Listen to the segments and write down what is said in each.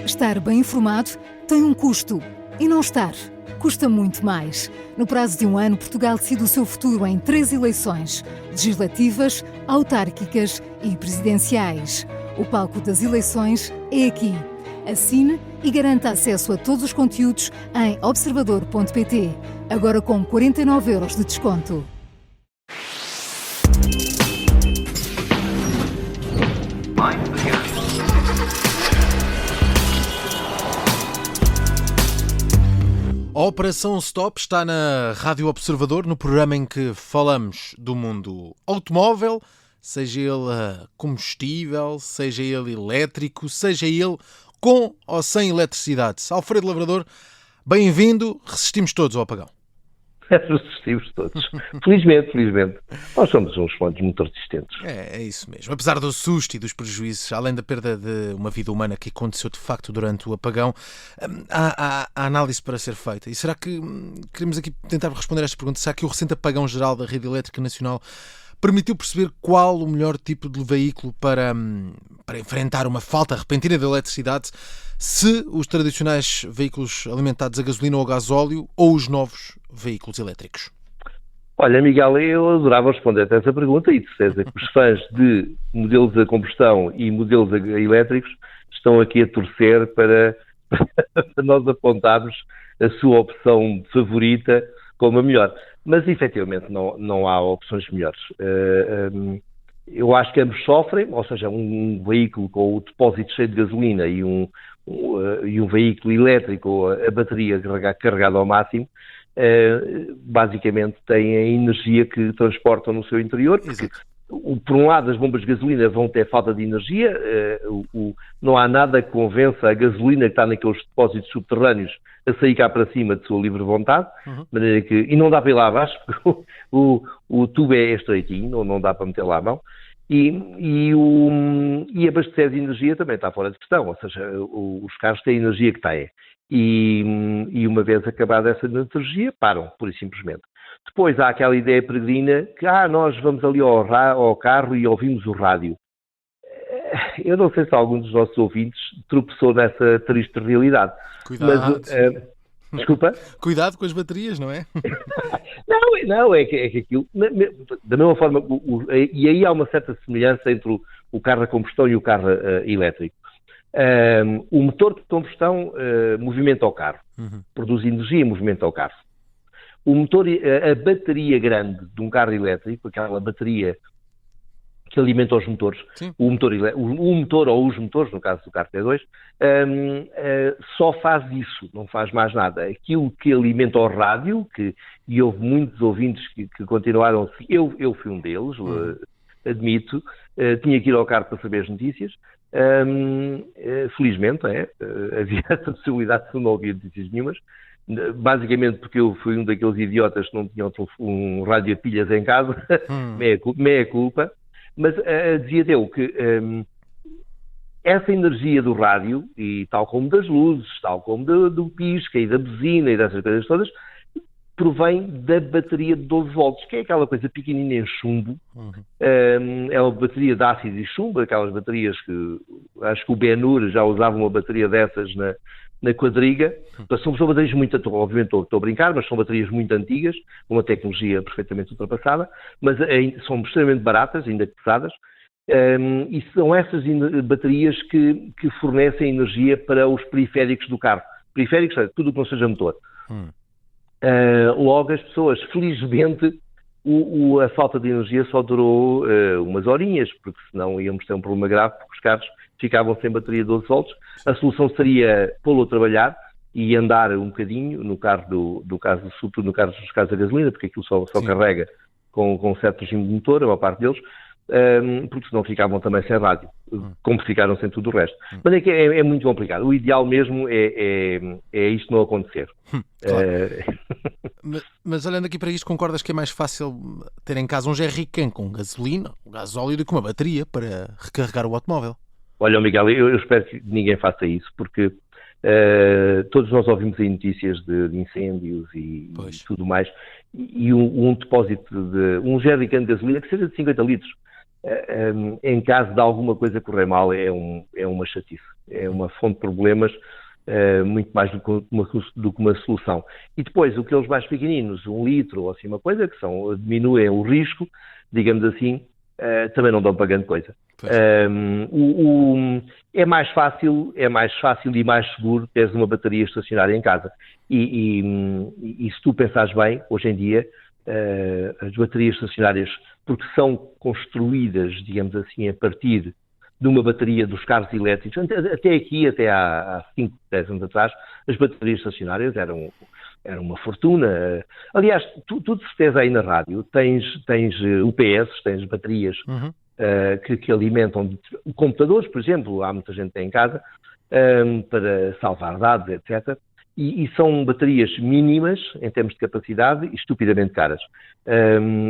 Estar bem informado tem um custo. E não estar custa muito mais. No prazo de um ano, Portugal decide o seu futuro em 3 eleições: legislativas, autárquicas e presidenciais. O palco das eleições é aqui. Assine e garanta acesso a todos os conteúdos em observador.pt. Agora com 49€ de desconto. A Operação Stop está na Rádio Observador, no programa em que falamos do mundo automóvel, seja ele combustível, seja ele elétrico, seja ele com ou sem eletricidade. Alfredo Lavrador, bem-vindo. Resistimos todos ao apagão. Resistimos todos. Felizmente. Nós somos uns quantos muito resistentes. É isso mesmo. Apesar do susto e dos prejuízos, além da perda de uma vida humana que aconteceu de facto durante o apagão, há análise para ser feita. E será que queremos aqui tentar responder a esta pergunta? Será que o recente apagão geral da Rede Elétrica Nacional permitiu perceber qual o melhor tipo de veículo para enfrentar uma falta repentina de eletricidade, se os tradicionais veículos alimentados a gasolina ou a gasóleo ou os novos veículos elétricos? Olha, Miguel, eu adorava responder a essa pergunta e de certeza que os fãs de modelos a combustão e modelos elétricos estão aqui a torcer para nós apontarmos a sua opção favorita como a melhor. Mas, efetivamente, não há opções melhores. Eu acho que ambos sofrem, ou seja, um veículo com o depósito cheio de gasolina e um veículo elétrico, a bateria carregada ao máximo, basicamente têm a energia que transportam no seu interior, porque, por um lado, as bombas de gasolina vão ter falta de energia, não há nada que convença a gasolina que está naqueles depósitos subterrâneos a sair cá para cima de sua livre vontade, de maneira que, e não dá para ir lá abaixo, porque o tubo é estreitinho, não dá para meter lá a mão, e abastecer de energia também está fora de questão, ou seja, os carros têm a energia que têm, e uma vez acabada essa energia, param, pura e simplesmente. Depois há aquela ideia peregrina que nós vamos ali ao carro e ouvimos o rádio. Eu não sei se algum dos nossos ouvintes tropeçou nessa triste realidade. Cuidado. Mas, desculpa? Cuidado com as baterias, não é? Não, é que aquilo... Da mesma forma, e aí há uma certa semelhança entre o carro a combustão e o carro elétrico. O motor de combustão movimenta o carro, produz energia e movimenta o carro. O motor, a bateria grande de um carro elétrico, aquela bateria que alimenta os motores, o motor ou os motores, no caso do carro T2, só faz isso, não faz mais nada. Aquilo que alimenta o rádio, e houve muitos ouvintes que continuaram, eu fui um deles, admito, tinha que ir ao carro para saber as notícias, felizmente, havia essa possibilidade de não ouvir notícias nenhumas, basicamente porque eu fui um daqueles idiotas que não tinham um rádio a pilhas em casa, meia culpa, mas dizia eu que essa energia do rádio, e tal como das luzes, tal como do pisca e da buzina e dessas coisas todas, provém da bateria de 12 volts, que é aquela coisa pequenina em chumbo. É uma bateria de ácido e chumbo, aquelas baterias que acho que o Ben-Hur já usava uma bateria dessas na quadriga. São baterias muito, obviamente estou a brincar, mas são baterias muito antigas, com uma tecnologia perfeitamente ultrapassada, mas são extremamente baratas, ainda pesadas, e são essas baterias que fornecem energia para os periféricos do carro. Periféricos, tudo o que não seja motor. Logo as pessoas, felizmente, a falta de energia só durou umas horinhas, porque senão íamos ter um problema grave, porque os carros ficavam sem bateria de 12 volts. A solução seria pô-lo a trabalhar e andar um bocadinho, no carro sobretudo no caso dos carros a gasolina, porque aquilo só carrega com certo regime de motor, a maior parte deles, porque senão ficavam também sem rádio, como ficaram sem tudo o resto. Mas é que é muito complicado. O ideal mesmo é isto não acontecer. Claro. Mas olhando aqui para isto, concordas que é mais fácil ter em casa um jerrycan com gasolina, um gasóleo, do que uma bateria para recarregar o automóvel? Olha, Miguel, eu espero que ninguém faça isso, porque todos nós ouvimos aí notícias de incêndios e tudo mais, e um depósito de um jerrycan de gasolina que seja de 50 litros, em caso de alguma coisa correr mal, é uma chatice. É uma fonte de problemas, muito mais do que uma solução. E depois, aqueles mais pequeninos, 1 litro ou assim uma coisa, que diminuem o risco, digamos assim, também não dão para grande coisa. É mais fácil e mais seguro teres uma bateria estacionária em casa. E se tu pensares bem, hoje em dia, as baterias estacionárias, porque são construídas, digamos assim, a partir de uma bateria dos carros elétricos, até há 5, 10 anos atrás, as baterias estacionárias eram uma fortuna. Aliás, tu de certeza aí na rádio tens UPS, tens baterias que alimentam computadores, por exemplo, há muita gente que tem em casa, para salvar dados, etc. E são baterias mínimas em termos de capacidade e estupidamente caras.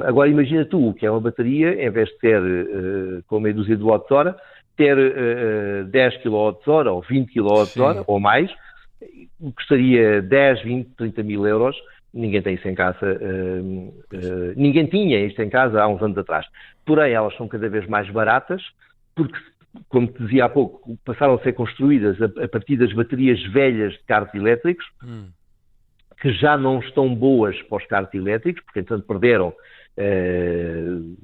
Agora imagina tu que é uma bateria, em vez de ter com meia dúzia de watts-hora, ter 10 kWh ou 20 kWh ou mais, custaria 10, 20, 30 mil euros. Ninguém tem isso em casa, ninguém tinha isto em casa há uns anos atrás. Porém, elas são cada vez mais baratas, porque, como te dizia há pouco, passaram a ser construídas a partir das baterias velhas de carros elétricos, que já não estão boas para os carros elétricos, porque, entretanto, perderam 30%,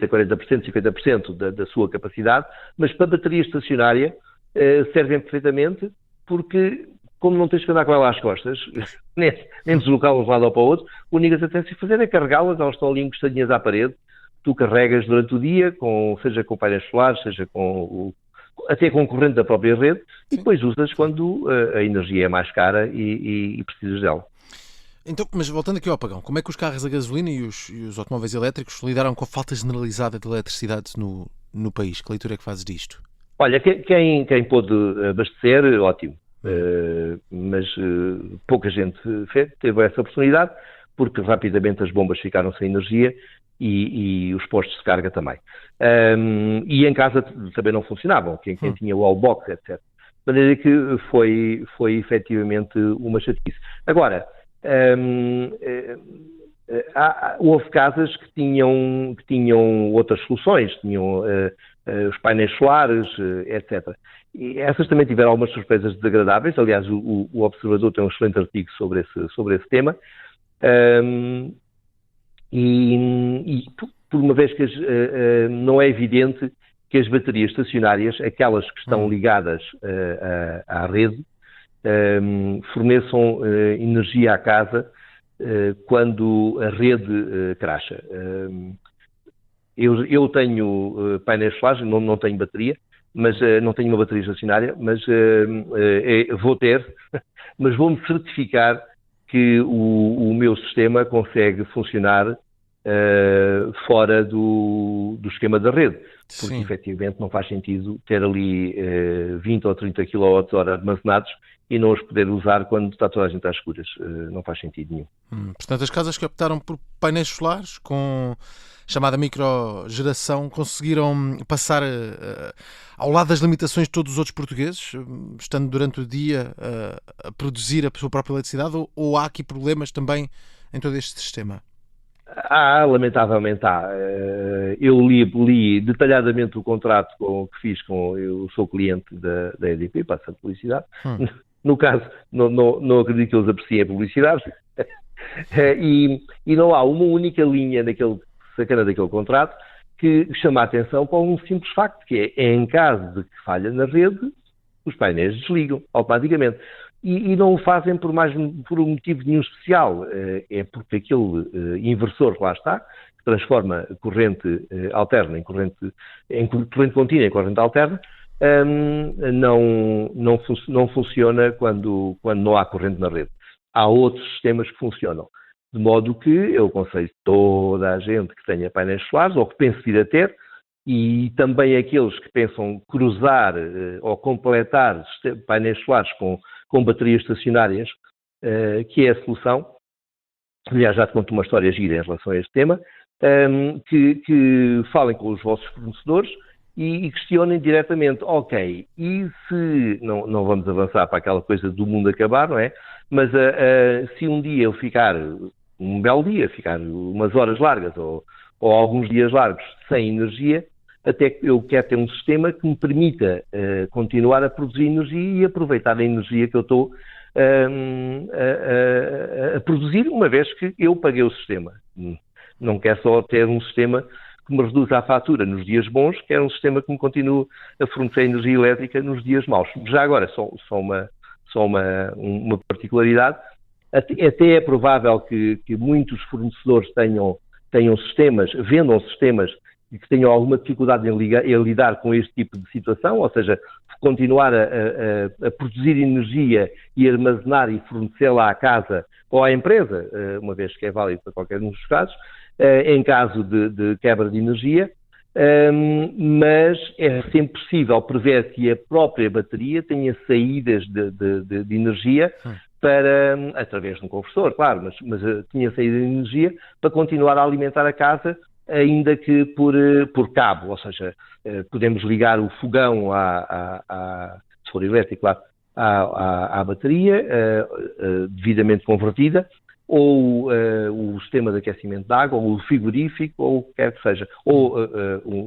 40%, 50% da sua capacidade, mas para bateria estacionária servem perfeitamente, porque, como não tens que andar com ela às costas, nem deslocá-las de um lado ou para o outro, a única coisa que tens de fazer é carregá-las, elas estão ali encostadinhas à parede, tu carregas durante o dia, seja com painéis solares, seja até com corrente da própria rede, e depois usas quando a energia é mais cara e precisas dela. Então, mas voltando aqui ao apagão, como é que os carros a gasolina e os automóveis elétricos lidaram com a falta generalizada de eletricidade no país? Que leitura é que fazes disto? Olha, quem pôde abastecer, ótimo. Mas pouca gente teve essa oportunidade, porque rapidamente as bombas ficaram sem energia e os postos de carga também. E em casa também não funcionavam, quem tinha o wallbox, etc. De maneira que foi efetivamente uma chatice. Agora, houve casas que tinham outras soluções, tinham os painéis solares, etc. E essas também tiveram algumas surpresas desagradáveis. Aliás, o Observador tem um excelente artigo sobre esse tema. E por uma vez que não é evidente que as baterias estacionárias, aquelas que estão ligadas à rede, forneçam energia à casa quando a rede crasha. Eu tenho painéis solares, não tenho bateria, mas não tenho uma bateria estacionária, mas vou ter, mas vou-me certificar que o meu sistema consegue funcionar fora do esquema da rede, porque efetivamente não faz sentido ter ali 20 ou 30 kWh armazenados e não os poder usar quando está toda a gente às escuras. Não faz sentido nenhum. Portanto, as casas que optaram por painéis solares com chamada microgeração conseguiram passar ao lado das limitações de todos os outros portugueses, estando durante o dia a produzir a sua própria eletricidade, ou há aqui problemas também em todo este sistema? Lamentavelmente há. Eu li detalhadamente o contrato que fiz eu sou cliente da EDP, passa a publicidade. No caso, não acredito que eles apreciem a publicidade. E não há uma única linha sacana daquele contrato que chama a atenção para um simples facto, que é em caso de que falha na rede, os painéis desligam automaticamente. E não o fazem por um motivo nenhum especial. É porque aquele inversor que lá está, que transforma corrente alterna em corrente contínua em corrente alterna, não funciona quando não há corrente na rede. Há outros sistemas que funcionam. De modo que eu aconselho toda a gente que tenha painéis solares, ou que pense vir a ter, e também aqueles que pensam cruzar ou completar painéis solares com baterias estacionárias, que é a solução. Aliás, já te conto uma história gira em relação a este tema, que falem com os vossos fornecedores e questionem diretamente, ok, e se, não vamos avançar para aquela coisa do mundo acabar, não é? Mas se um dia eu ficar, um belo dia, ficar umas horas largas, ou ou alguns dias largos sem energia, até que eu quero ter um sistema que me permita continuar a produzir energia e aproveitar a energia que eu estou a produzir, uma vez que eu paguei o sistema. Não quero só ter um sistema que me reduza a fatura nos dias bons, quero um sistema que me continue a fornecer energia elétrica nos dias maus. Já agora, só uma particularidade, até é provável que muitos fornecedores tenham sistemas, vendam sistemas e que tenham alguma dificuldade em lidar com este tipo de situação, ou seja, continuar a produzir energia e armazenar e fornecê-la à casa ou à empresa, uma vez que é válido para qualquer um dos casos, em caso de quebra de energia, mas é sempre possível prever que a própria bateria tenha saídas de energia através de um conversor, claro, mas tinha saída de energia para continuar a alimentar a casa, ainda que por cabo, ou seja, podemos ligar o fogão, se for elétrico, claro, à bateria, devidamente convertida, ou o sistema de aquecimento de água, ou o frigorífico, ou o que quer que seja, ou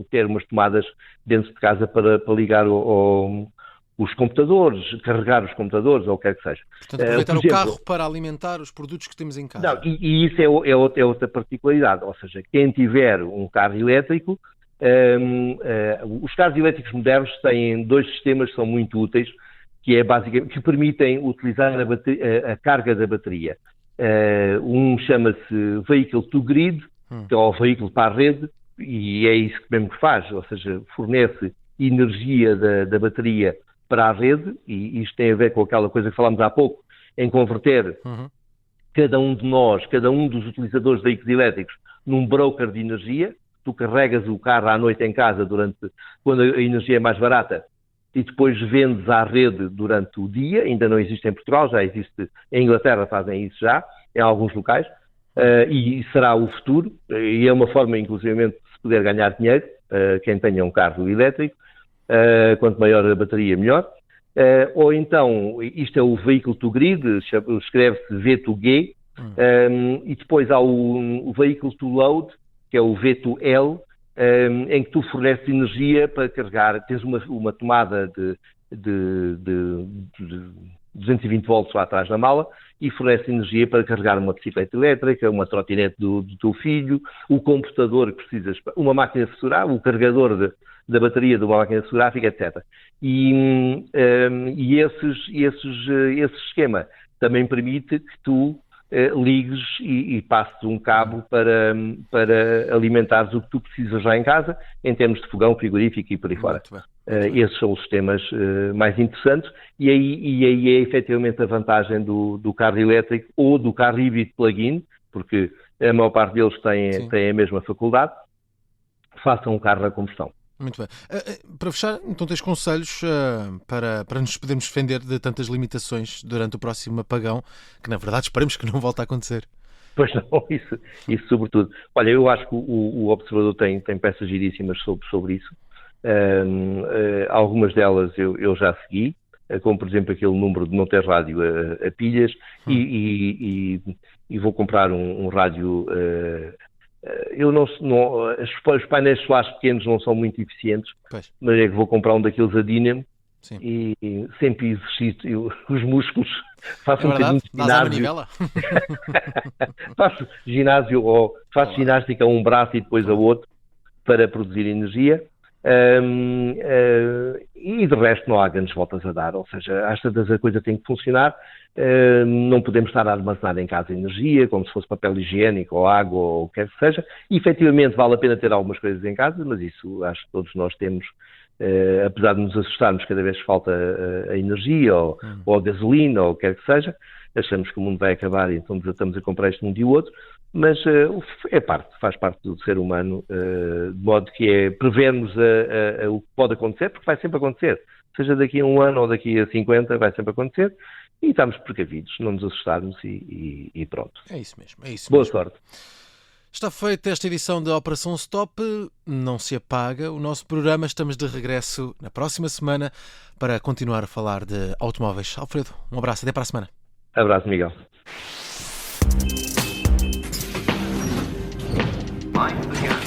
ter umas tomadas dentro de casa para ligar os computadores, carregar os computadores, ou o que quer que seja. Portanto, aproveitar o carro para alimentar os produtos que temos em casa. Não, e isso é outra particularidade, ou seja, quem tiver um carro elétrico, os carros elétricos modernos têm dois sistemas que são muito úteis, que é basicamente que permitem utilizar a carga da bateria. Um chama-se Vehicle to Grid, que é o veículo para a rede, e é isso mesmo que faz, ou seja, fornece energia da bateria para a rede, e isto tem a ver com aquela coisa que falámos há pouco, em converter cada um de nós, cada um dos utilizadores de veículos elétricos, num broker de energia. Tu carregas o carro à noite em casa quando a energia é mais barata, e depois vendes à rede durante o dia. Ainda não existe em Portugal, já existe em Inglaterra, fazem isso já, em alguns locais, e será o futuro, e é uma forma, inclusivamente, de se poder ganhar dinheiro, quem tenha um carro elétrico, quanto maior a bateria, melhor. Ou então, isto é o Vehicle to Grid, escreve-se V2G, e depois há o Vehicle to Load, que é o V2L, em que tu forneces energia para carregar. Tens uma tomada de 220 volts lá atrás na mala e fornece energia para carregar uma bicicleta elétrica, uma trotinete do teu filho, o computador que precisas, uma máquina fotográfica, o carregador da bateria de uma máquina fotográfica, etc. E esse esquema também permite que tu ligues e passes um cabo para alimentares o que tu precisas já em casa, em termos de fogão, frigorífico e por aí fora. Esses são os sistemas mais interessantes, e aí é efetivamente a vantagem do carro elétrico ou do carro híbrido plug-in, porque a maior parte deles tem a mesma faculdade. Façam um carro a combustão. Muito bem. Para fechar, então tens conselhos para nos podermos defender de tantas limitações durante o próximo apagão, que na verdade esperemos que não volte a acontecer. Pois não, isso sobretudo. Olha, eu acho que o Observador tem peças giríssimas sobre isso. Algumas delas eu já segui, como por exemplo aquele número de não ter rádio a pilhas, e vou comprar um rádio. Os painéis solares pequenos não são muito eficientes, mas é que vou comprar um daqueles a dínamo. Sim. E sempre exercito os músculos, faço um bocadinho de ginásio. Faço ginásio ou faço ginástica a um braço e depois ao outro para produzir energia. E de resto não há grandes voltas a dar, ou seja, às tantas a coisa tem que funcionar. Não podemos estar a armazenar em casa energia, como se fosse papel higiênico ou água ou o que quer que seja, e efetivamente vale a pena ter algumas coisas em casa, mas isso acho que todos nós temos, apesar de nos assustarmos cada vez que falta a energia ou a gasolina ou o que quer que seja, achamos que o mundo vai acabar e então desatamos a comprar isto num dia ou outro, mas faz parte do ser humano, de modo que é prevermos o que pode acontecer, porque vai sempre acontecer, seja daqui a um ano ou daqui a 50, vai sempre acontecer, e estamos precavidos, não nos assustarmos e pronto. É isso mesmo. Boa sorte. Está feita esta edição da Operação Stop. Não se apaga o nosso programa. Estamos de regresso na próxima semana para continuar a falar de automóveis. Alfredo, um abraço. Até para a semana. Abraço, Miguel. Mind the gap.